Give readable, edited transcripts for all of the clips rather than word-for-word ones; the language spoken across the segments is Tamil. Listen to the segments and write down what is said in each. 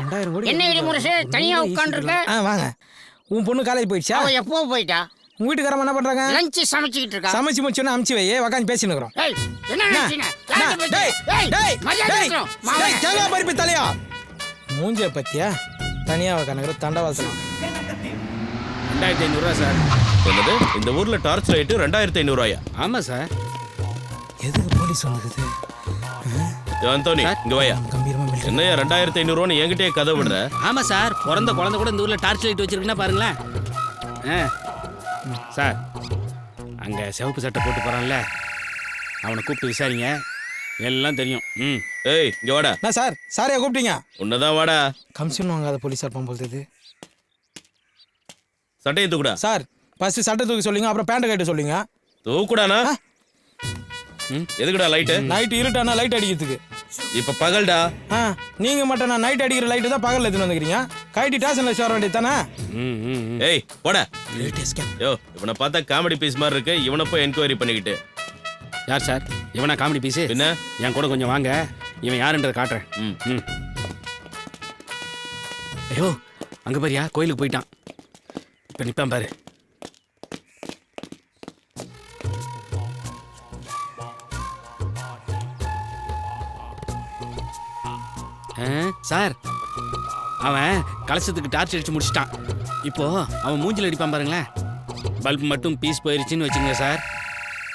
2000 கோடி என்ன இடிமுரசு தனியா உட்கார்ந்துருக்க? வாங்க. உன் பொண்ணு காலேஜ் போயிடுச்சா? அவ எப்போ போயிட்டா? உங்க வீட்டுக்காரமா என்ன பண்றாங்க? லஞ்ச் சமைச்சிட்டு இருக்கா. சமைச்சு முடிச்சோன்னு அமுச்சு வை, உட்காந்து பேசிட்டு இருக்கோம். ஏய் என்ன நினைச்சீங்க? தேங்காய் பருப்பி தலையா மூஞ்ச பத்தியா தனியா உட்காந்து தண்டவாசனம். 2500 ரூபா சார். என்னது இந்த ஊர்ல டார்ச் லைட் 2500 ரூபாயா? ஆமா சார். எதுக்கு போலீஸ் வந்துக்குது? அந்தோனி இங்க வாயா. கம்பீரமா என்னையா 2500 ரூபான்னு என்கிட்டயே கதை விடுற? ஆமா சார், பிறந்த குழந்தை கூட இந்த ஊர்ல டார்ச் லைட் வச்சிருக்குன்னா பாருங்களேன். சார் அங்க சிவப்பு சட்டை போட்டு போறான்ல, அவனை கூப்பிட்டு விசாரிங்க, எல்லாம் தெரியும். ஏய் இங்க வாடா. என்ன சார் சாரையா கூப்பிட்டீங்க? உன்னதான் வாடா. கமிஷன் வாங்காத போலீஸா இருப்பான் போகுது. சட்டையை தூக்குடா. சார் ஃபர்ஸ்ட் சட்டை தூக்கி சொல்லுங்க, அப்புறம் பேண்ட் கட்ட சொல்லுங்க. தூக்குடானா? எதுக்குடா லைட்டு? நைட் இருட்டானா லைட் அடிக்கிறதுக்கு. இப்ப பகல்டா. நீங்க மட்டும் நான் நைட் அடிக்கிற லைட்டு தான் பகல்ல எடுத்துன்னு வந்துக்கிறீங்க. கைட்டி ஸ்டேஷன்ல சேர வேண்டியது தானே? ஏய் போடா. யோ இவனை பார்த்தா காமெடி பீஸ் மாதிரி இருக்கு, இவனை போய் என்கொயரி பண்ணிக்கிட்டு. யார் சார் இவனா காமெடி பீஸு? என்ன என் கூட கொஞ்சம் வாங்க, இவன் யாருன்றதை காட்டுறேன். ஐயோ அங்க பாரியா, கோயிலுக்கு போயிட்டான். இப்ப நிப்பான் பாரு. சார் அவன் கலசத்துக்கு டார்ச் அடிச்சு முடிச்சிட்டான். இப்போ அவன் மூஞ்சில் அடிப்பான் பாருங்களேன். பல்ப் மட்டும் பீஸ் போயிருச்சுன்னு வச்சுங்க சார்,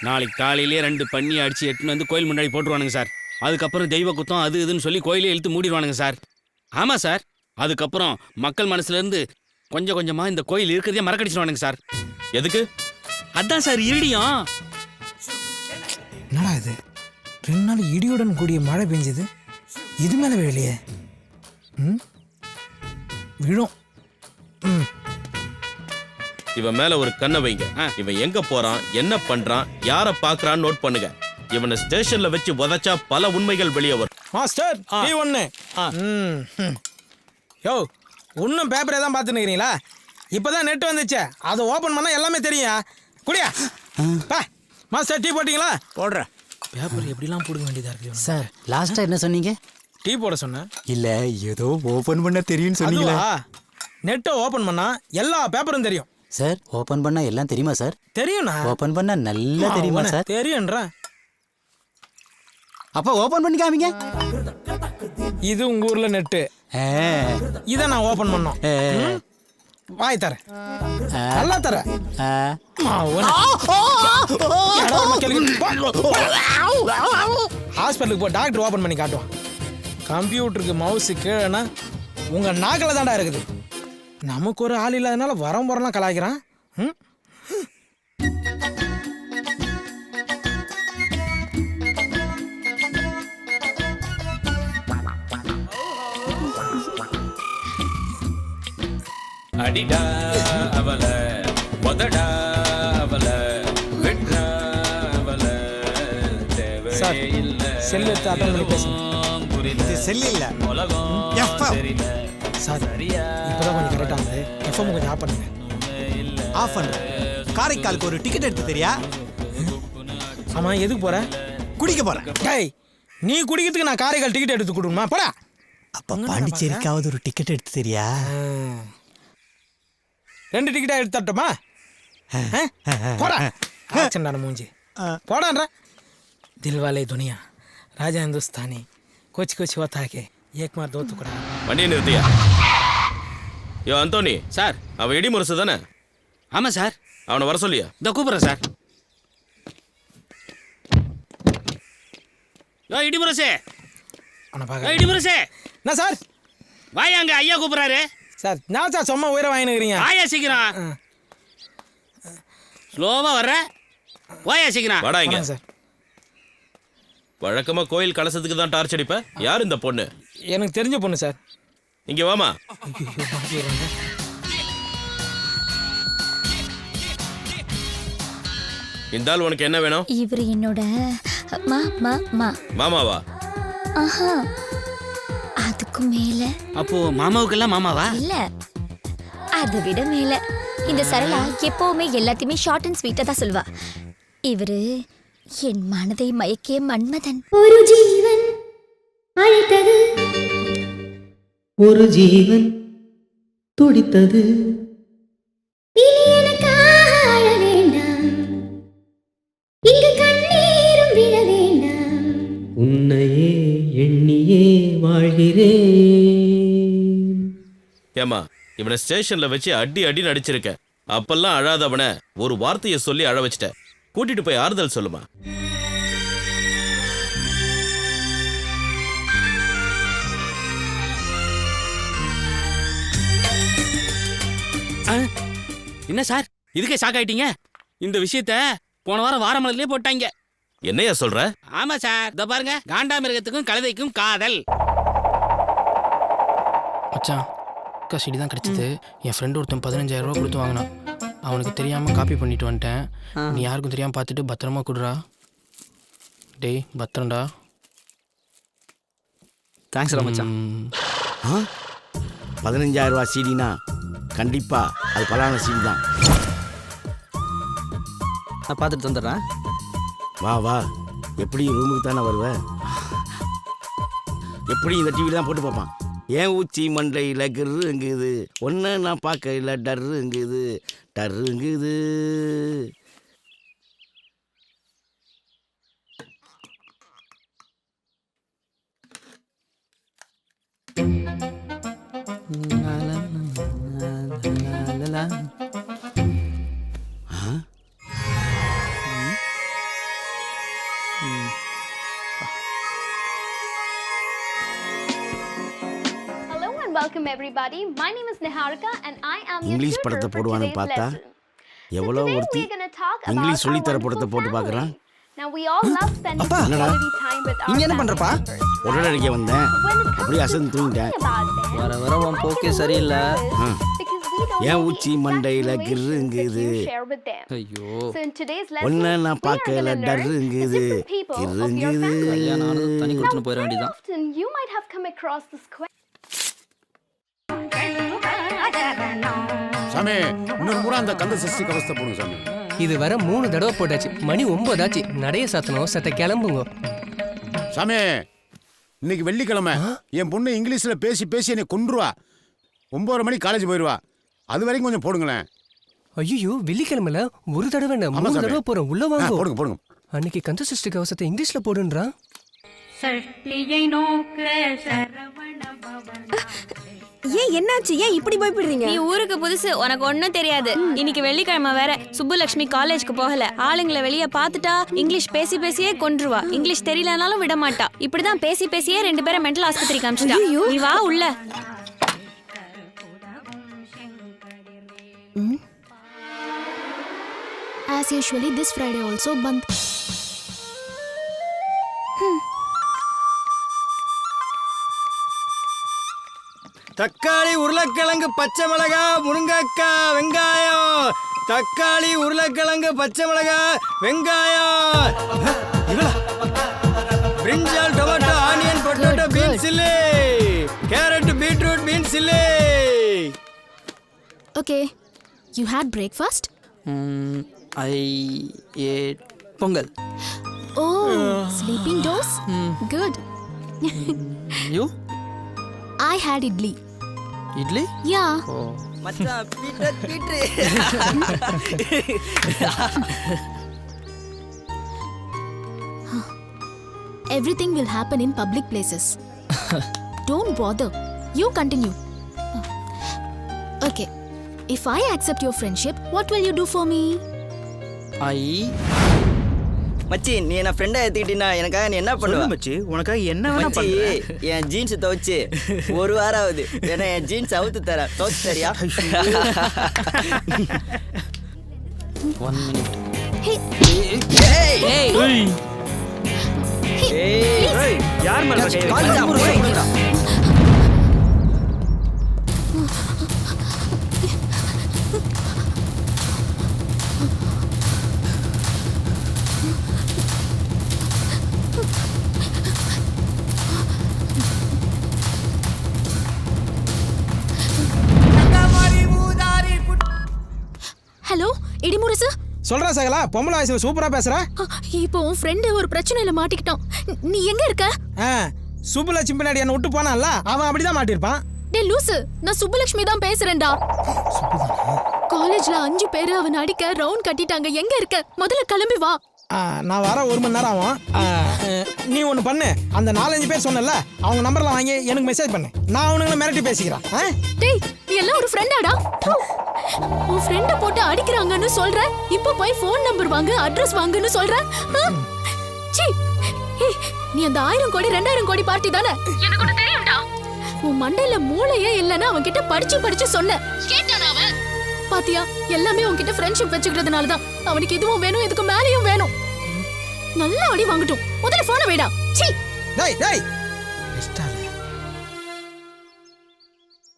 நாளைக்கு காலையிலே 2 பண்ணி அடிச்சு எட்டுன்னு வந்து கோயில் முன்னாடி போட்டுருவானுங்க சார். அதுக்கப்புறம் தெய்வ குத்தம் அது இதுன்னு சொல்லி கோயிலே இழுத்து மூடிடுவானுங்க சார். ஆமாம் சார், அதுக்கப்புறம் மக்கள் மனசுலேருந்து கொஞ்சம் கொஞ்சமாக இந்த கோயில் இருக்கிறதே மறக்கடிச்சிடுவானுங்க சார். எதுக்கு? அதான் சார் இருடியும். என்னடா இது 2 நாள் இடியுடன் கூடிய மழை பெஞ்சது, இது மேல வேலையே விழும். இவன் மேல ஒரு கண்ணை வைங்க. இவன் எங்க போறான், என்ன பண்றான், யார பாக்குறான்னு நோட் பண்ணுங்க. இவனை ஸ்டேஷன்ல வச்சு உதைச்சா பல உண்மைகள் வெளியே வரும். மாஸ்டர் நீ ஒண்ணு. யோ இன்னும் பேப்பரே தான் பார்த்துன்னு இருக்கிறீங்களா? இப்பதான் நெட் வந்துச்சு, அதை ஓபன் பண்ணா எல்லாமே தெரியும். குடியா மாஸ்டர் டீ போட்டீங்களா? போடுறேன். பேப்பர் எப்படிலாம் போடுங்க வேண்டியதா இருக்கு சார். லாஸ்டா என்ன சொன்னீங்க? டீ போட சொன்னேன். இல்ல ஏதோ ஓபன் பண்ண தெரியும்னு சொன்னீங்களா? நெட்டை ஓபன் பண்ணா எல்லா பேப்பரும் தெரியும் சார். ஓபன் பண்ணா எல்லாம் தெரியுமா சார்? தெரியும்ண்ணா. ஓபன் பண்ணா நல்லா தெரியுமா சார்? தெரியும்ன்றா. அப்ப ஓபன் பண்ணி காமிங்க. இது உங்க ஊர்ல நெட்டு, இத நான் ஓபன் பண்ணோம். வாய் தர நல்லா தர. ஹாஸ்பிட்டலுக்கு போ, டாக்டர் ஓபன் பண்ணி காட்டுவான். கம்ப்யூட்டருக்கு மவுஸ் கீழேனா உங்க நாக்கில் தாண்டா இருக்குது. நமக்கு ஒரு ஆள் இல்லாதனால வரலாம் கலாய்க்கிறான். அடிடா அவல உதடா அவல வெட்றா அவல சார் செல் எடுத்து அட்டன் பண்ணி பேசுங்க. இது செல் இல்ல, எஃப்எம். சார் இப்பதான் கொஞ்சம் கரெக்டாக இருந்தது. எஃப்எம் கொஞ்சம் ஆஃப் பண்ணுங்க. ஆஃப் பண்ணுறேன். காரைக்காலுக்கு ஒரு டிக்கெட் எடுத்து தெரியா? ஆமா எதுக்கு போற? குடிக்க போறேன். டேய் நீ குடிக்கிறதுக்கு நான் காரைக்கால் டிக்கெட் எடுத்து கொடுக்கணுமா? போடா. அப்ப பாண்டிச்சேரிக்காவது ஒரு டிக்கெட் எடுத்து தெரியா? 2 டிக்கெட்டா எடுத்து தட்டுமா? போடா ஆச்சண்டான மூஞ்சி போடான்ற. தில்வாலே துனியா ராஜா இந்துஸ்தானி கோச்சி கோச்சி ஓத்தாக்கே ஏக்மார் தோத்து கூட. வண்டியை நிறுத்தியா? யோ அந்தோனி சார், அவன் இடி முரசு தானே? ஆமா சார். அவனை வர சொல்லியா? இந்த கூப்பிட்றேன் சார். யோ இடிமுரசே, இடிமுரசே. என்ன சார்? வாயாங்க, ஐயா கூப்பிட்றாரு சார். நான் சார் சும்மா உயிரை வாங்கினுக்கிறீங்க. வாயா சீக்கிரம். ஸ்லோவா வர்ற, வாயா சீக்கிரம். வாடா இங்க சார். வழக்கமா கோயில் கலசத்துக்கு தான் டார்ச் அடிப்ப. யார் இந்த பொண்ணு? எனக்கு தெரிஞ்ச பொண்ணு சார். இங்க வாமா. இந்த ஆள் உனக்கு என்ன வேணும்? இவர் என்னோட மாமாவா? ஆஹா, அதுக்கு மேல. அப்போ மாமாவுக்கெல்லாம் மாமாவா? இல்ல, அதை விட மேல. இந்த சரளா எப்பவுமே எல்லாத்தையுமே ஷார்ட் அண்ட் ஸ்வீட்டா தான் சொல்வா. இவரு என் மனதை மயக்கிய மன்மதன். ஒரு ஜீவன் அழைத்தது ஒரு ஜீவன் துடித்தது. உன்னையே எண்ணியே வாழ்கிறேன். ஏமா இவனை ஸ்டேஷன்ல வச்சு அடி அடி நடிச்சிருக்க. அப்பெல்லாம் அழாதவன ஒரு வார்த்தையை சொல்லி அழ வச்சிட்ட. கூட்டிட்டு போய் ஆறுதல் சொல்லுமா. என்ன சார் இதுக்கே ஷாக் ஆயிட்டீங்க? இந்த விஷயத்த போன வாரம் வாரமலர்லயே போட்டாங்க. என்னையா சொல்ற? ஆமா சார், இத பாருங்க, காண்டாமிருகத்துக்கும் கழுதைக்கும் காதல். மச்சான் கசிடி தான் கிடைச்சது. என் ஃப்ரெண்டு ஒருத்தன் 15,000 ரூபா கொடுத்து வாங்கினான். அவனுக்கு தெரியாம காப்பி பண்ணிட்டு வந்துட்டேன். நீ யாருக்கும் தெரியாம பார்த்துட்டு பத்திரமா கொடுறா. டேய் பத்திரம்டா. தேங்க்ஸ் மச்சான். 15,000 ரூபா சீடினா கண்டிப்பா அது பலான சீடி தான். நான் பார்த்துட்டு வந்துடுறேன். வா வா, எப்படி ரூமுக்கு தானே வருவ? எப்படி இந்த டிவில தான் போட்டு பார்ப்பான். ஏன் ஊச்சி மண்டையில் கிருங்குது, ஒன்று நான் பார்க்கல டர்ருங்குது டர்ருங்குது. Hello and welcome everybody. My name is Niharika and I am your English tutor படத்தை for போடுவான்னு today's பார்த்தா lesson. எவ்வளோ Today ஒருத்தி we're going to talk about English our சொல்லித்தர படத்தை wonderful போட்டு family. பார்க்குறான். Now we all love spending அப்பா, quality time with our இங்க என்ன family பண்றப்பா? members, right? உடனே அடிக்க வந்தேன். When it comes அப்படியே to அசந்து talking தூங்கிட்டேன். about them, வர வர உன் I போக்கே can சரியில்லை. only do this because we don't ஏன் know the ஊச்சி exact மண்டையில் relations that கிருங்குது. you share with them. ஐயோ, So in today's lesson, ஒன்று we நான் are going பார்க்கல to learn the டர்ருங்குது different people of your கிருங்குது. family. கல்யாணம் ஆனது தனி Now, கொடுத்துன்னு போயிட very வேண்டியதான். often you might have come across this question. சாமி இன்னொரு முறை அந்த கந்த சஷ்டி கவசத்தை போடுங்க சாமி. இது வர 3 தடவை போட்டாச்சு. மணி 9 ஆச்சு. நடைய சாத்தணும். சத்த கிளம்புங்க. சாமி இன்னைக்கு வெள்ளிக்கிழமை என் பொண்ணு இங்கிலீஷ்ல பேசி பேசி என்னை கொன்றுவா. 9:30 மணி காலேஜ் போயிடுவா. அது வரைக்கும் கொஞ்சம் போடுங்களேன். ஐயோ, வெள்ளிக்கிழமைல ஒரு தடவை என்ன, ஆமா 3 சாமி. தடவை போறோம். உள்ள வாங்க. போடுங்க போடுங்க. அன்னைக்கு கந்த சஷ்டி கவசத்தை இங்கிலீஷ்ல போடுன்றான். ஏன் என்னாச்சு? ஏன் இப்படி பயப்படுறீங்க? நீ ஊருக்கு புதுசு, உனக்கு ஒண்ணும் தெரியாது. இன்னைக்கு வெள்ளிக்கிழமை வேற. சுப்புலட்சுமி காலேஜ்க்கு போகல. ஆளுங்களை வெளியே பார்த்துட்டா இங்கிலீஷ் பேசி பேசியே கொன்றுவா. இங்கிலீஷ் தெரியலனாலும் விட மாட்டா. இப்படிதான் பேசி பேசியே 2 பேரை மென்டல் ஆஸ்பத்திரி காமிச்சிட்டா. நீ வா உள்ள. As usually, this Friday also band. தக்காளி, உருளைக்கிழங்கு, பச்சை மிளகா, முருங்கக்காய், வெங்காயம். தக்காளி, உருளைக்கிழங்கு, பச்சை மிளகா, வெங்காயம். பிரிஞ்சால், tomato, onion, potato, beans chilli, carrot, beetroot, beans chilli. Okay, you had breakfast? I ate pongal. Oh, sleeping dose? Good. You? I had idli. Idli? Yeah. மச்சான், பீட்ரு. Everything will happen in public places. Don't bother. You continue. Okay. If I accept your friendship, what will you do for me? மச்சி, நீ என்ன ஃப்ரெண்டா எடுத்துக்கிட்டீனா எனக்காக நீ என்ன பண்ணுவ? மச்சி, உனக்காக என்ன மச்சி, என் ஜீன்ஸ் துவைச்சு 1 வாரம் ஆகுது. ஏன்னா என் ஜீன்ஸ் அவுத்து தர துவைச்சு சரியா? 1 minute. Hey, யார் மேல கை காலிடா, போய். hello, இடிமுரசு. சொல்றா சகலா, பொம்பளை வயசுல சூப்பரா பேசுற. இப்போ உன் ஃப்ரெண்டு ஒரு பிரச்சனையில மாட்டிக்கிட்டான். நீ எங்க இருக்க? சுப்புலட்சுமி பின்னாடி என்ன விட்டு போனான்ல, அவன் அப்படிதான் மாட்டிருப்பான். டேய் லூசு, நான் சுப்புலட்சுமி தான் பேசுறேன்டா. காலேஜ்ல 5 பேரு அவன் அடிக்க ரவுண்ட் கட்டிட்டாங்க. எங்க இருக்க? முதல்ல கிளம்பி வா. நான் வர 1 மணி நேரம் ஆகும். நீ ஒன்று பண்ணு, அந்த 4-5 பேர் சொன்னல அவங்க நம்பர்லாம் வாங்கி எனக்கு மெசேஜ் பண்ணு. நான் அவனுங்களை மிரட்டி பேசிக்கிறேன். டேய் நீ எல்லாம் ஒரு ஃப்ரெண்டாடா? உன் ஃப்ரெண்ட போட்டு அடிக்கிறாங்கன்னு சொல்ற, இப்போ போய் ஃபோன் நம்பர் வாங்கு, அட்ரஸ் வாங்குன்னு சொல்ற. சீ, ஏய் நீ அந்த 1000 கோடி 2000 கோடி பார்ட்டி தானே? எனக்கு ஒன்னு தெரியும்டா. உன் மண்டையில மூளையே இல்லைன்னா அவன் கிட்ட படிச்சு சொன்ன கேட்டானா அவன்? பாத்தியா, எல்லாமே உன்கிட்ட ஃப்ரெண்ட்ஷிப் வச்சுக்கிறதுனால தான். அவனுக்கு இதுவும் வேணும், இதுக்கு மேலேயும் வேணும். நல்லா அடி வாங்கட்டும். முதல்ல போனை வைடா. சீ டேய் டேய்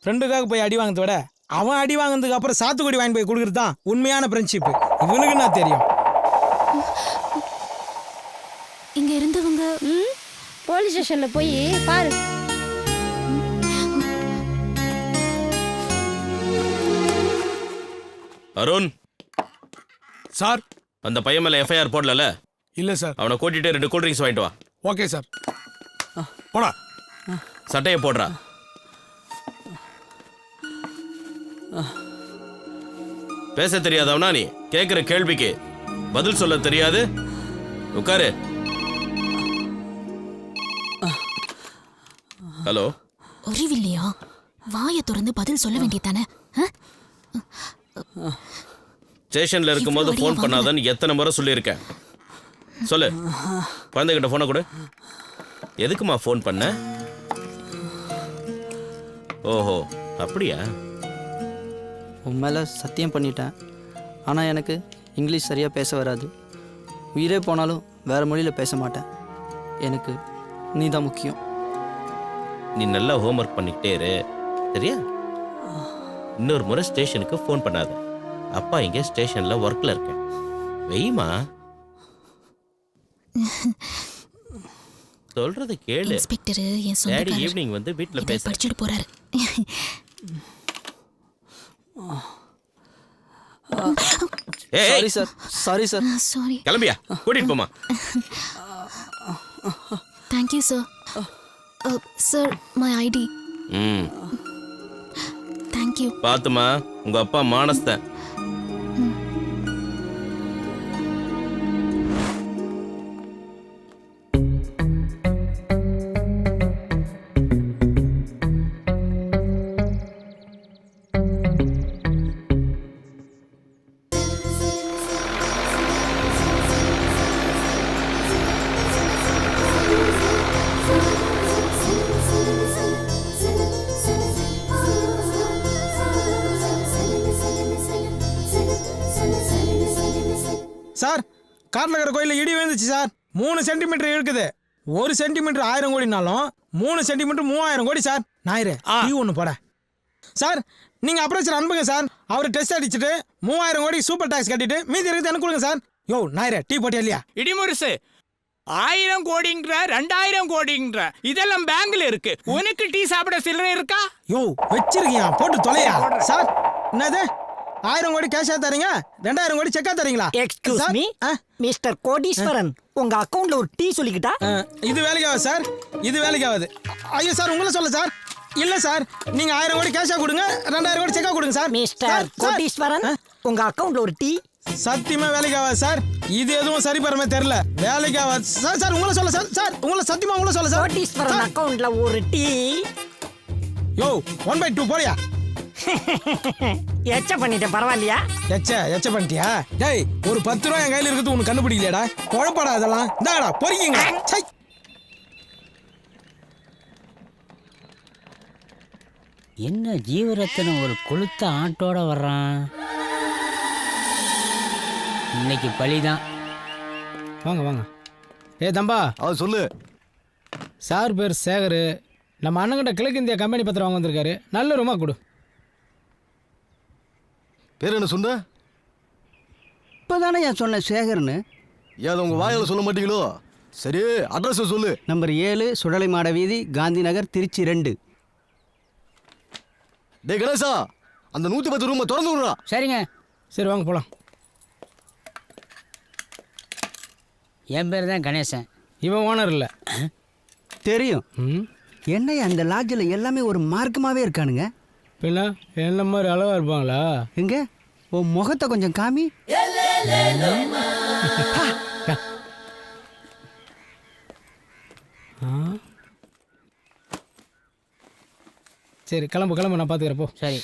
ஃப்ரெண்டுக்காக போய் அடி வாங்குறத விட அவன் அடி வாங்கினதுக்கு அப்புறம் சாத்துக்குடி வாங்கி போய் கொடுக்குறது தான் உண்மையான ஃப்ரெண்ட்ஷிப். இவனுக்கு நான் தெரியும். இங்க இருந்தவங்க போலீஸ் ஸ்டேஷன்ல போய் பாரு. அருண் சார். அந்த பையன் மேல எஃப்ஐஆர் போடல? இல்ல சார். அவனை கூட்டிட்டு 2 கூல் ட்ரிங்க்ஸ் வாங்கிட்டு வா. Okay sir. போடா. சட்டையை போடுறா. பேச தெரியாதவனா நீ? கேட்கிற கேள்விக்கு பதில் சொல்ல தெரியாது? உட்காரு. ஹலோ. அறிவில்லையா? வாயை திறந்து பதில் சொல்ல வேண்டியதானே? ஸ்டேஷன்ல இருக்கும்போது ஃபோன் பண்ணாதன்னு எத்தனை முறை சொல்லியிருக்கேன். சொல்லு. குழந்தைகிட்ட ஃபோனை கொடு. எதுக்குமா ஃபோன் பண்ண? ஓஹோ அப்படியா? உன் மேலே சத்தியம் பண்ணிட்டேன். ஆனால் எனக்கு இங்கிலீஷ் சரியாக பேச வராது. உயிரே போனாலும் வேறு மொழியில் பேச மாட்டேன். எனக்கு நீ தான் முக்கியம். நீ நல்லா ஹோம்ஒர்க் பண்ணிக்கிட்டே இரு, சரியா? இன்னொரு முறை ஸ்டேஷனுக்கு ஃபோன் பண்ணாத. அப்பா இங்கே ஸ்டேஷனில் ஒர்க்கில் இருக்கேன். வெய்மா சொல்றது கேளு. இன்ஸ்பெக்டர் என் டேடி சொந்தக்காரர். ஈவினிங் வந்து வீட்டில் பேச படிச்சுட்டு போறாரு. Sorry sir, sorry sir. Sorry. கிளம்பியா? கூட்டிட்டு போமா. Thank you sir. Sir my ID. Thank you. பாத்துமா, உங்க அப்பா மானஸ்தன். சார், காட்டில் இருக்கிற கோயிலில் இடி விழுந்துச்சு சார். 3 சென்டிமீட்டர் இருக்குது. 1 சென்டிமீட்டர் 1000 கோடினாலும் 3 சென்டிமீட்டர் 3000 கோடி சார். ஞாயிறு டீ ஒன்று போட சார். நீங்கள் அப்ரோச்சர் அனுப்புங்க சார். அவர் டெஸ்ட் அடிச்சுட்டு 3000 கோடி சூப்பர் டாக்ஸ் கட்டிட்டு மீதி இருக்குது எனக்கு கொடுங்க சார். யோ ஞாயிறு டீ போட்டியா இல்லையா? இடிமுரசு 1000 கோடிங்கிற 2000 கோடிங்கிற இதெல்லாம் பேங்க்ல இருக்கு. உனக்கு டீ சாப்பிட சில்லறை இருக்கா? யோ வச்சிருக்கியா, போட்டு தொலையா சார். என்னது 1000 கோடி கேஷா தரீங்க, 2000 கோடி செக்கா தரீங்களா? எக்ஸ்கியூஸ் மீ மிஸ்டர் கோடீஸ்வரன், உங்க அக்கவுண்ட்ல ஒரு டீ சொல்லிக்கிட்டா? இது வேலைக்கு ஆகாது சார், இது வேலைக்கு ஆகாது. ஐயோ சார், உங்களை சொல்ல சார். இல்ல சார், நீங்க 1000 கோடி கேஷா கொடுங்க, 2000 கோடி செக்கா கொடுங்க சார். மிஸ்டர் கோடீஸ்வரன், உங்க அக்கவுண்ட்ல ஒரு டீ. சத்தியமா வேலைக்கு ஆகாது சார். இது எதுவும் சரி பரமே தெரியல. வேலைக்கு ஆகாது சார். சார் உங்களை சொல்ல சார். சார் உங்களை சத்தியமா உங்களை சொல்ல சார். கோடீஸ்வரன் அக்கவுண்ட்ல ஒரு டீ. யோ 1/2 போறியா? எச்ச பண்ணிட்டேன், பரவாயில்லையா? எச்ச பண்ணிட்டியா? டேய், ஒரு 10 ரூபா என் கையில இருக்குது, உனக்கு கண்டுபிடிக்கலையாடா? குழப்படா அதெல்லாம். இந்தாடா பொறிக்கிங்க. சை. என்ன ஜீவரத்தனம் ஒரு கொளுத்த ஆட்டோட வர்றான். இன்னைக்கு பழிதான். வாங்க வாங்க. தம்பா சொல்லு. சார் பேர் சேகர். நம்ம அண்ணங்கிட்ட கிழக்கு இந்தியா கம்பெனி பத்திரம் வாங்க வந்திருக்காரு. நல்ல ரூமா கொடு. பேர் என்ன சொன்ன? இப்போதானே என் சொன்ன சேகர்னு. ஏதோ உங்க வாயால சொல்ல மாட்டீங்களோ? சரி, அட்ரஸ் சொல்லு. நம்பர் 7 சுடலை மாட வீதி, காந்தி நகர், திருச்சி 2. டே கணேசா, அந்த 110 ரூமை திறந்து விடுறா. சரிங்க. சரி வாங்க போலாம். என் பேர் தான் கணேசன். இவன் ஓனர் இல்லை. தெரியும். என்னையா அந்த லாட்ஜில் எல்லாமே ஒரு மார்க்கமாகவே இருக்கானுங்க? பின்ன என்ன மாதிரி அளவா இருப்பாங்களா? எங்க உன் முகத்தை கொஞ்சம் காமி. சரி கிளம்பு கிளம்பு, நான் பார்த்துக்கிறேன் போ. சரி.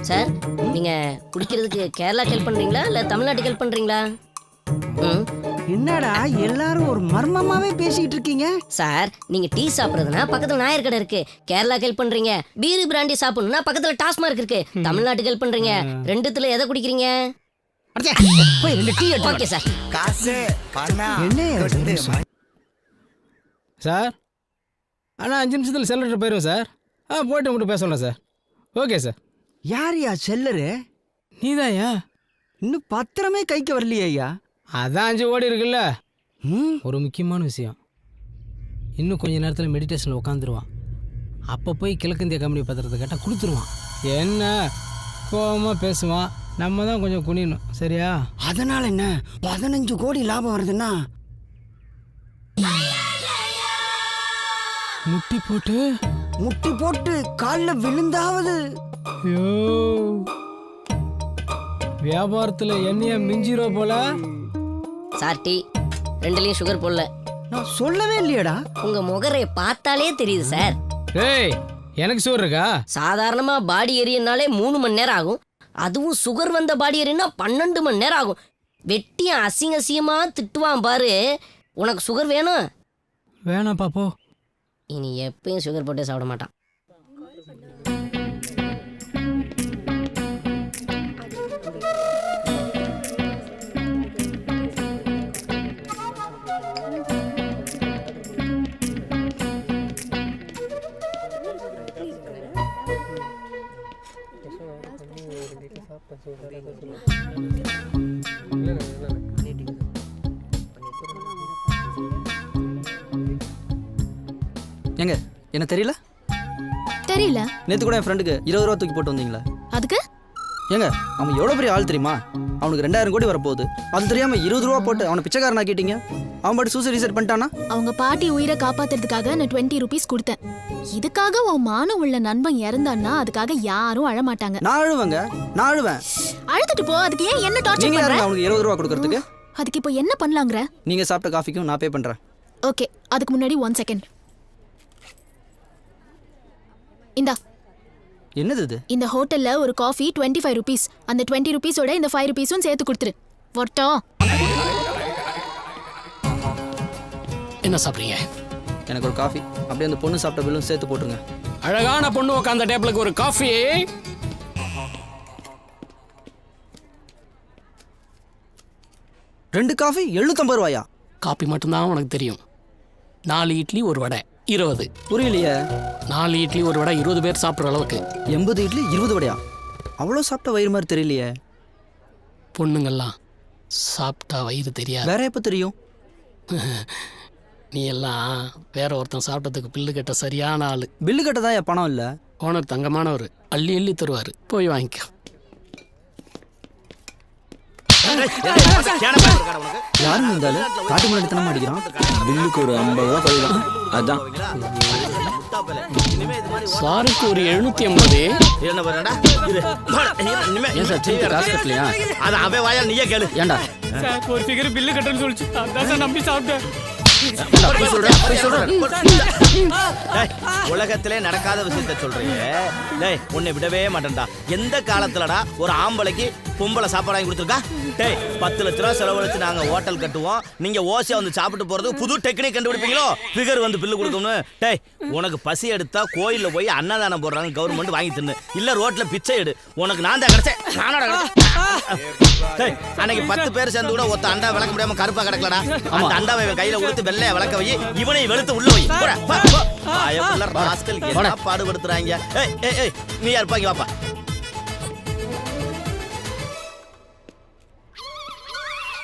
சார் நீங்க குடிக்கிறதுக்கு கேரளாக்கு ஹெல்ப் பண்றீங்களா இல்ல தமிழ்நாட்டுக்கு ஹெல்ப் பண்றீங்களா? என்னடா எல்லாரும் ஒரு மர்மமாவே பேசிக்கிட்டு இருக்கீங்க? சார் நீங்க டீ சாப்பிடுறதுனா பக்கத்துல நாயர் கடை இருக்கு, கேரளாக்கு ஹெல்ப் பண்றீங்க. பீரு பிராண்டி சாப்பிடணும்னா பக்கத்துல டாஸ்மார்க் இருக்கு. தமிழ்நாட்டுக்கு ஹெல்ப் பண்றீங்க. ரெண்டுத்துல எதை குடிக்கிறீங்க? போய் 2 டீ எடுத்து. Okay sir. என்ன சார் ஆனால் 5 நிமிஷத்தில் செல்லட்டு போயிடுவோம் சார். போய்ட்டு உங்கள்கிட்ட பேச சொல்கிறேன் சார். Okay sir. யாரையா செல்லரு? நீதாயா? இன்னும் பத்திரமே கைக்கு வரலையே ஐயா. அதான் 5 ஓடி இருக்குல்ல. ஒரு முக்கியமான விஷயம், இன்னும் கொஞ்ச நேரத்தில் மெடிடேஷனில் உட்காந்துருவான். அப்போ போய் கிழக்கிந்திய கம்பெனி பத்திரத்தை கேட்டால் கொடுத்துருவான். என்ன கோபமாக பேசுவான், நம்ம தான் கொஞ்சம் குனியணும். சரியா? அதனால என்ன 15 கோடி லாபம் வருதுன்னா முட்டி போட்டு காலில் விழுந்தாவது. ஐயோ, வியாபாரத்தில் என்னைய மிஞ்சிரோ போல. சார் டீ ரெண்டுலயும் சுகர் போடல. நான் சொல்லவே இல்லையடா. உங்க முகரைய பார்த்தாலே தெரியுது சார். ஏய், எனக்கு சுகர் இருக்கா? சாதாரணமா பாடி எரியனாலே 3 மணி நேரம் ஆகும். அதுவும் சுகர் வந்த பாடி எரியனா 12 மணி நேரம் ஆகும். வெட்டியும் அசிங்கமா திட்டுவான் பாரு. உனக்கு சுகர் வேணும்? வேணாம் பாப்போ. இனி எப்பயும் சுகர் போட்டே சாப்பிட மாட்டான். ஏங்க என்ன தெரியல? தெரியல. நேற்று கூட என் ஃப்ரெண்டுக்கு 20 ரூபா தூக்கி போட்டு வந்தீங்களா? அதுக்கு ஏங்க அவன் எவ்வளோ பெரிய ஆள் தெரியுமா? அவனுக்கு 2000 கோடி வரப்போகுது. அது தெரியாமல் 20 ரூபா போட்டு அவனை பிச்சைக்காரனா கேட்டீங்க. அவன் பாட்டு சூசைட் ரீசெட் பண்ணிட்டானா? அவங்க பாட்டி உயிரை காப்பாத்துறதுக்காக நான் 20 ருபீஸ் கொடுத்தேன். இதுக்காக உன் மானம் உள்ள நண்பன் இறந்தான்னா அதுக்காக யாரும் அழமாட்டாங்க. நான் அழுவேங்க, நான் அழுவேன். அழுதுட்டு போ. அதுக்கு ஏன் என்ன டார்ச்சர் நீங்க பண்ற? யாருங்க அவனுக்கு 20 ரூபா கொடுக்கறதுக்கு? அதுக்கு இப்போ என்ன பண்ணலாங்கற? நீங்க சாப்பிட்ட காஃபிக்கும் நான் பே பண்றேன். ஓகே, அதுக்கு முன்னாடி 1 செகண்ட். இந்தா. என்னது இது? இந்த ஹோட்டல்ல ஒரு காஃபி 25 ருபீஸ். அந்த 20 ருபீஸோட இந்த 5 ருபீஸும் சேர்த்து கொடுத்துரு. வட்டோ. என்ன சாப்பிட்றீங்க? எனக்கு ஒரு காஃபி, அப்படியே அந்த பொண்ணு சாப்பிட்ட பில்லும் சேர்த்து போட்டுருங்க. அழகான பொண்ணு உட்காந்த டேபிளுக்கு ஒரு காஃபி. 2 காஃபி 750 ரூபாயா? காப்பி மட்டும்தான் உனக்கு தெரியும். 4 இட்லி 1 வடை 20. புரியலையே. 4 இட்லி 1 வடை 20 பேர் சாப்பிட்ற அளவுக்கு. 80 இட்லி 20 வடையா? அவ்வளோ சாப்பிட்ட வயிறு மாதிரி தெரியலையே. பொண்ணுங்கள்லாம் சாப்பிட்டா வயிறு தெரியாது. வேற எப்போ தெரியும்? நீ எல்லாம் வேற ஒருத்தன் சாப்பிட்டதுக்கு பில்லு கட்ட சரியான ஆளு. பில்லு கட்ட தான் என் பணம் இல்லை. ஓனர் தங்கமானவர், அள்ளி அள்ளி தருவார். போய் வாங்கிக்க. யாரும் இருந்தாலும் காட்டு முன்னாடி தானே அடிக்கிறான். பில்லுக்கு ஒரு 50 ரூபா கழிதான். அதான் சாருக்கு ஒரு 750. என்ன பண்ணடா? ஏன் சார் திருப்பி காசு கட்டலையா? அது அவன் வாயா நீயே கேளு. ஏண்டா சார் ஒரு ஃபிகர் பில்லு கட்டணும்னு சொல்லிச்சு. அதான் சார் நம்பி சாப்பிட்டேன். உலகத்திலே நடக்காத விஷயத்த சொல்றீங்க. டேய் உன்னை விடவே மாட்டேன்டா. எந்த காலத்துலடா ஒரு ஆம்பளைக்கு பொம்பளை சாப்பாடு வாங்கி கொடுத்துருக்கா? டேய் 10 லட்ச ரூபா செலவழிச்சு நாங்க ஹோட்டல் கட்டுவோம். நீங்க ஓசியா வந்து சாப்பிட்டு போறது புது டெக்னிக் கண்டுபிடிப்பீங்களோ? ஃபிகர் வந்து பில்லு கொடுக்கணும். டேய் உனக்கு பசி எடுத்தா கோயில்ல போய் அன்னதானம் போடுறாங்க, கவர்மெண்ட் வாங்கி தின்னு. இல்ல ரோட்ல பிச்சை எடு. உனக்கு நான் தான் கிடைச்சேன். நானோட டேய் அன்னைக்கு 10 பேர் சேர்ந்து கூட ஒத்த அண்டா விளக்க முடியாம கருப்பா கிடக்கலடா. அந்த அண்டாவை கையில கொடுத்து வெள்ளைய விளக்க வை. இவனை வெளுத்து உள்ள வை. ராஸ்கல் என்ன பாடுபடுத்துறாங்க. ஏய் ஏய் ஏய் நீ யாருப்பாங்க வாப்பா.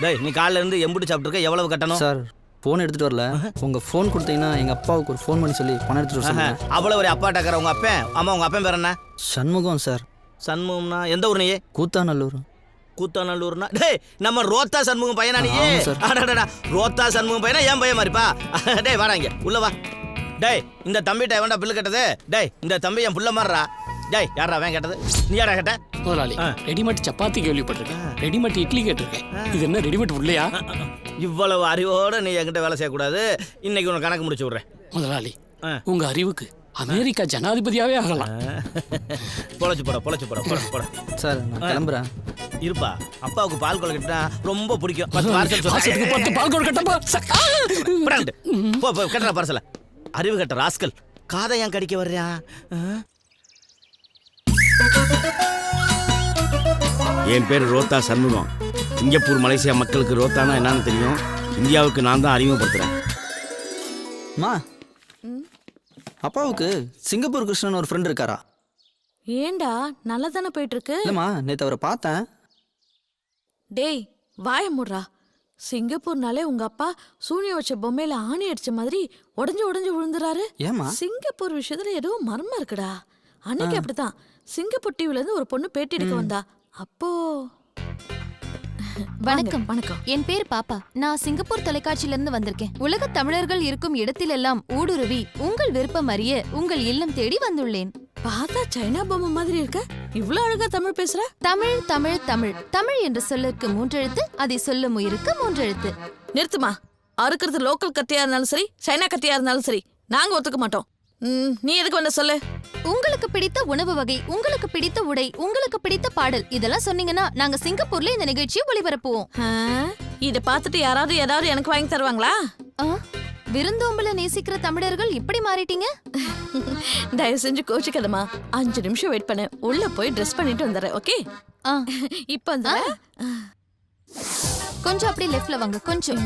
டேய் நீ காலைல இருந்து எம்புடி சாப்பிட்டுருக்க? எவ்வளவு கட்டணும்? சார் ஃபோன் எடுத்துட்டு வரல. உங்க ஃபோன் கொடுத்தீங்கன்னா எங்க அப்பாவுக்கு ஒரு ஃபோன் பண்ணி சொல்லி பணம் எடுத்துட்டு வர சொல்லுங்க. அவ்வளவு ஒரு அப்பா டக்கற உங்க அப்பன். ஆமா உங்க அப்பன் பேர் என்ன? சண்முகம் சார். சண்முகம்னா எந்த ஊர்? நீ கூத்தாநல்லூர். கூத்தாநல்லூர்னா டேய் நம்ம ரோத்தா சண்முகம் பையனா நீ? ஆமா சார். அடடடா ரோத்தா சண்முகம் பையனா ஏன் பையன் மாதிரிப்பா? டேய் வாடா இங்க உள்ள வா. டேய் இந்த தம்பிட்ட வேண்டா பில்லு கட்டது. டேய் இந்த தம்பி என் புள்ள மாறுறா. டேய் யாரா அவன் கேட்டது? நீ யாரா கேட்ட? முதலாளி ரெடிமேட் சப்பாத்தி கேள்விப்பட்டிருக்கேன், ரெடிமேட் இட்லி கேட்டிருக்கேன். இது என்ன ரெடிமேட் இல்லையா? இவ்வளவு அறிவோட நீ என்கிட்ட வேலை செய்யக்கூடாது. இன்னைக்கு உனக்கு கணக்கு முடிச்சு விடுறேன். முதலாளி உங்க அறிவுக்கு அமெரிக்கா ஜனாதிபதியாவே ஆகலாம். பொழைச்சு போட போட. சார் நான் கிளம்புறேன். இருப்பா, அப்பாவுக்கு பால் கொலை கட்டினா ரொம்ப பிடிக்கும். 10 பார்சல் மாசத்துக்கு 10 பால் கொடு கட்டப்பா. போ கட்டுற பார்சல. அறிவு கட்ட ராஸ்கல், காதை ஏன் கடிக்க வர்றியா? என் பேர் ரோத்தா சண்முகம். சிங்கப்பூர் மலேசியா மக்களுக்கு ரோத்தானா என்னன்னு தெரியும். இந்தியாவுக்கு நான் தான் அறிமுகப்படுத்துறேன். அம்மா, அப்பாவுக்கு சிங்கப்பூர் கிருஷ்ணன் ஒரு ஃப்ரெண்ட் இருக்காரா? ஏண்டா நல்லா தானே போயிட்டு இருக்கு. இல்லைம்மா, நேற்று அவரை பார்த்தேன். டேய் வாய முடுறா. சிங்கப்பூர்னாலே உங்க அப்பா சூனிய வச்ச பொம்மையில ஆணி அடிச்ச மாதிரி உடஞ்சு விழுந்துறாரு. ஏமா? சிங்கப்பூர் விஷயத்துல ஏதோ மர்மம் இருக்குடா. அன்னைக்கு அப்படித்தான் சிங்கப்பூர் டிவில இருந்து ஒரு பொண்ணு பேட்டி எடுக்க வந்தா. அப்போ வணக்கம். வணக்கம். என் பேர் பாப்பா. நான் சிங்கப்பூர் தொலைக்காட்சியில இருந்து வந்திருக்கேன். உலக தமிழர்கள் இருக்கும் இடத்திலெல்லாம் ஊடுருவி உங்கள் விருப்பம் அறிய உங்கள் இல்லம் தேடி வந்துள்ளேன். பார்த்தா சைனா பொம்மை மாதிரி இருக்க. இவ்வளவு அழகா தமிழ் பேசுற. தமிழ் தமிழ் தமிழ் தமிழ் என்ற சொல்லுக்கு 3 எழுத்து, அதை சொல்லும் உயிருக்கு 3 எழுத்து. நிறுத்துமா. அறுக்கிறது லோக்கல் கத்தியா இருந்தாலும் சரி, சைனா கத்தியா இருந்தாலும் சரி, நாங்க ஒத்துக்க மாட்டோம். நீ எதுக்கு வந்த சொல்லு. உங்களுக்கு பிடித்த உணவு வகை, உங்களுக்கு பிடித்த உடை, உங்களுக்கு பிடித்த பாடல், இதெல்லாம் சொன்னீங்கன்னா நாங்க சிங்கப்பூர்ல இந்த நிகழ்ச்சியை ஒளிபரப்புவோம். இத பார்த்துட்டு யாராவது எனக்கு வாங்கி தருவாங்களா? விருந்தோம்பல நேசிக்கிற தமிழர்கள் இப்படி மாறிட்டீங்க. தயவு செஞ்சு கோச்சிக்கதமா. 5 நிமிஷம் வெயிட் பண்ணு. உள்ள போய் ட்ரெஸ் பண்ணிட்டு வந்துடுறேன். ஓகே? இப்ப வந்து கொஞ்சம் அப்படியே லெஃப்ட்ல வாங்க. கொஞ்சம்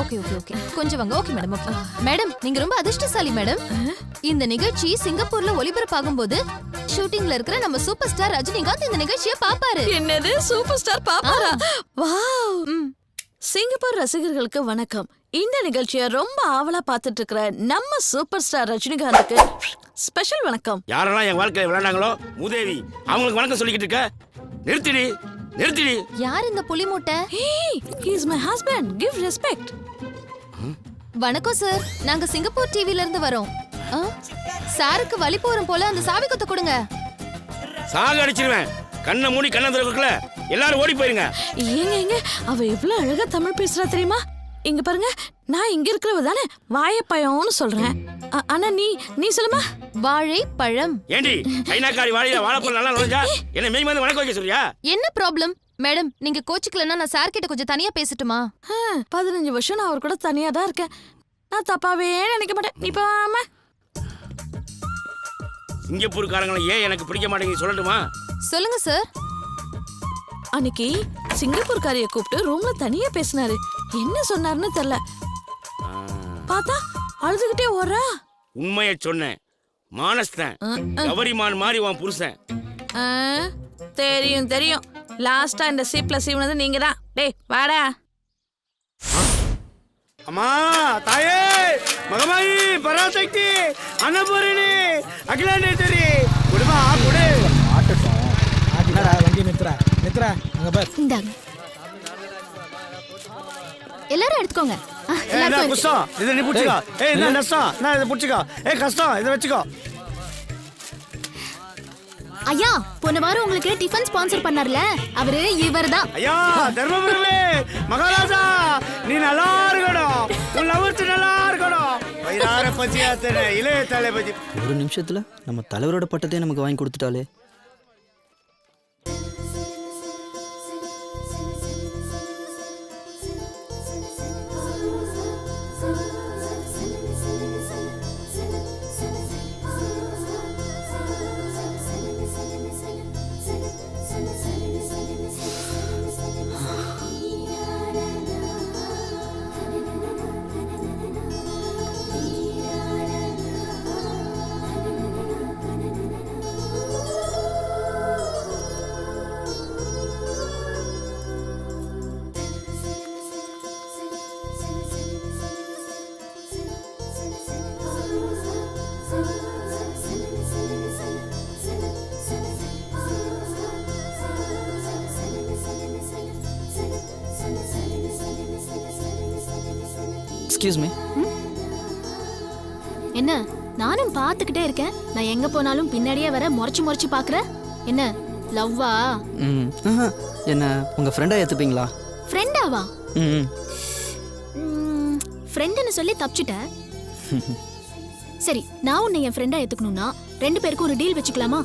ஓகே ஓகே ஓகே கொஞ்சம் வாங்க. Okay madam. ஓகே மேடம், நீங்க ரொம்ப அதிர்ஷ்டசாலி மேடம். இந்த நிகழ்ச்சி சிங்கப்பூர்ல ஒளிபரப்பாகும் போது ஷூட்டிங்ல இருக்கிற நம்ம சூப்பர் ஸ்டார் ரஜினிகாந்த் இந்த நிகழ்ச்சியை பாப்பாரு. என்னது சூப்பர் ஸ்டார் பாப்பாரா? வாவ். சிங்கப்பூர் ரசிகர்களுக்கு வணக்கம். இந்த நிகழ்ச்சியை ரொம்ப ஆவலா பார்த்துட்டு இருக்கிற நம்ம சூப்பர் ஸ்டார் ரஜினிகாந்துக்கு ஸ்பெஷல் வணக்கம். யாரெல்லாம் என் வாழ்க்கையில விளையாண்டாங்களோ மூதேவி, அவங்களுக்கு வணக்கம் சொல்லிக்கிட்டு இருக்க. நிறுத்திடி. யார் இந்த புலி மூட்டை? He is my husband. Give respect. வணக்கம் சார், நாங்க சிங்கப்பூர் டிவில இருந்து வரோம். சாருக்கு வலி போறோம் போல, அந்த சாவி கொத்த கொடுங்க. சாக அடிச்சிருவேன். கண்ணை மூடி கண்ணை திறக்கல. எல்லாரும் ஓடி போயிருங்க. ஏங்க அவ எவ்வளவு அழகா தமிழ் பேசுறா தெரியுமா? இங்க பாருங்க, நான் இங்க இருக்கிறவ தானே வாழைப்பழம்னு சொல்றேன். ஆனா நீ சொல்லுமா? வாழைப்பழம். ஏண்டி சைனாக்காரி வாழைப்பழம் நல்லா நுழைஞ்சா என்ன மெய் வந்து வணக்கம் வைக்க சொல்றியா? என்ன ப்ராப்ளம் மேடம்? நீங்க கோச்சுக்கலன்னா நான் சார் கிட்ட கொஞ்சம் தனியா பேசட்டுமா? 15 வருஷம் நான் அவர் கூட தனியா தான் இருக்கேன். நான் தப்பாவே நினைக்க மாட்டேன். நீ போமா. சிங்கப்பூர்காரங்களை ஏன் எனக்கு பிடிக்க மாட்டேங்குது சொல்லட்டுமா? சொல்லுங்க சார். அன்னைக்கு சிங்கப்பூர்காரிய கூப்பிட்டு ரூம்ல தனியா பேசினாரு. என்ன சொன்னாருன்னு தெரியல. பார்த்தா அழுதுகிட்டே ஓடுறா. உண்மையை சொன்னேன். மானஸ்தன் கவரிமான் மாதிரி உன் புருஷன். தெரியும். லாஸ்டா இந்த சீப்ல சீவனது நீங்க தான். டேய் வாடா. அம்மா, தாயே, மகமாயி, பராசக்தி, அன்னபூரணி, அகிலாண்டேஸ்வரி, குடுமா குடு. என்னடா வண்டி நித்ரா அங்க பார். இந்தாங்க. எல்லாரும் எடுத்துக்கோங்க. எல்லாரும் குஸ்டம் இத நீ புடிச்சுக்கோ. என்ன நஷ்டம்? நான் இத புடிச்சுக்கோ. கஷ்டம் இத வெச்சுக்கோ. ஐயா, போன வாரம் உங்களுக்கு டிஃபன் ஸ்பான்சர் பண்ணார்ல, அவரு இவர்தான். ஐயா, தர்மபுரமே மகாராஜா, நீ நல்லா இருக்கணும். உன் லவர்த்து நல்லா இருக்கணும். வயிறார பசியாத்தன இளைய தளபதி. ஒரு நிமிஷத்துல நம்ம தலைவரோட பட்டத்தையே நமக்கு வாங்கி கொடுத்துட்டாலே. Excuse me. என்ன நானும் பார்த்துக்கிட்டே இருக்கேன். நான் எங்க போனாலும் பின்னாடியே வர முறைச்சு பாக்குற. என்ன லவ்வா? ம் என்ன உங்கள் ஃப்ரெண்டாக ஏற்றுப்பீங்களா? ஃப்ரெண்டாவா? ம் ஃப்ரெண்டுன்னு சொல்லி தப்பிச்சுட்ட. சரி, நான் உன்னை என் ஃப்ரெண்டா ஏத்துக்கணும்னா 2 பேருக்கும் ஒரு டீல் வச்சுக்கலாமா?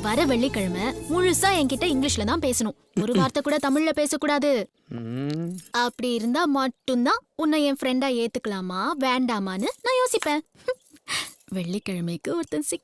வர வெள்ளிக்கிழமை முழுசா என்கிட்ட இங்கிலீஷ்ல தான் பேசணும். ஒரு வார்த்தை கூட தமிழ்ல பேசக்கூடாது. அப்படி இருந்தா மட்டும்தான் உன்னை என் ஃப்ரெண்டா ஏத்துக்கலாமா வேண்டாமான்னு நான் யோசிப்பேன். வெள்ளிக்கிழமைக்கு ஒருத்தன் சிக்கி